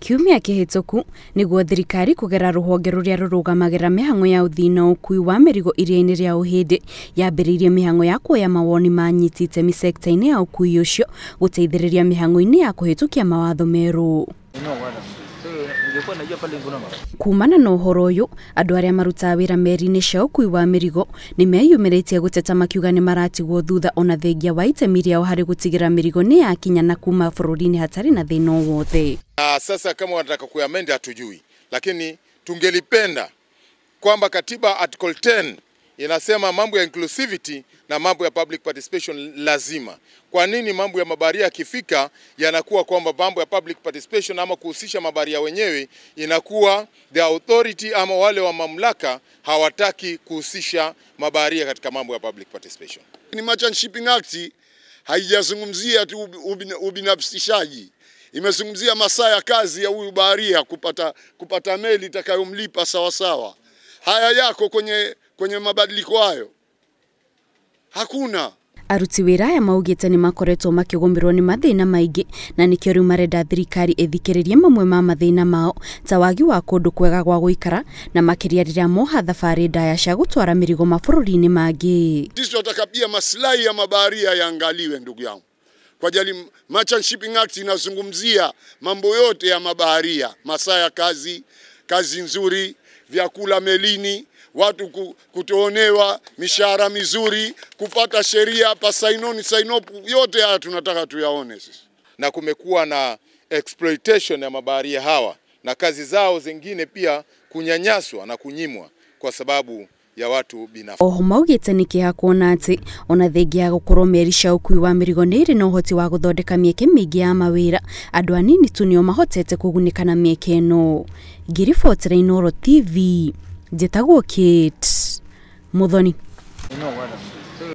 Kiumia kihituku niguo thirikari kugera ruhonge ruria rurugamagira mihango ya uthina ukui wa mirigo iria-ini ria Uhindi yambiriirie mihango ya kuoya mawoni ma anyiti itemi sector-ini ya ukui ucio guteithiriria mihango-ini ya kuhitukia mawatho meru. Kumana na uhoro uyu andu aria marutaga wira meri-ini cia ukui wa mirigo ni meyumiritie guteta makiuga ni maratigwo thutha ona thengia wa itemi riao hari gutigira mirigo ni yakinya na kuma bururi-ini hatari na thina wothe. Sasa kama wanataka kuamend hatujui, lakini tungelipenda kwamba katiba article 10 inasema mambo ya inclusivity na mambo ya public participation lazima. Kwa nini mambo ya mabaharia yakifika yanakuwa kwamba mambo ya public participation ama kuhusisha mabaharia wenyewe inakuwa the authority ama wale wa mamlaka hawataki kuhusisha mabaharia katika mambo ya public participation? Ni Merchant Shipping Act haijazungumzia tu ubinafsishaji. Imezungumzia masaa ya kazi ya huyu baharia kupata meli itakayomlipa sawa sawa. Haya yako kwenye mabadiliko hayo? Hakuna. Aruti wira aya maugite ni makoretwo makigombirwo ni mathina maingi na nikio riu marenda thirikari ithikiririe mamwe ma mathina mao ta wagi wa kundu kwega gwa guikara na makiria riria moha thabari ndaya cia gutwara mirigo mabururi-ini mangi. Sisi tunataka pia maslahi ya mabaharia yaangaliwe ndugu yangu. Kwa jali Merchant Shipping Act inazungumzia mambo yote ya mabaharia, masaa ya kazi nzuri, vyakula melini, watu kutoonewa, mishahara mizuri, kupata sheria pa sainopu, yote haya tunataka tuyaone sisi. Na kumekuwa na exploitation ya mabaharia hawa na kazi zao zingine pia kunyanyaswa na kunyimwa kwa sababu ya watu binafsi. Oho maugite ni kiha kuona ati ona thengia gukorwo meri cia ukui wa mirigo ni iri na uhoti wa guthondeka mieke mingi ya mawira, andu anini tu nio mahotete kugunika na mieke ino. Ngiribotera Inooro TV, njitagwo Kate Muthoni.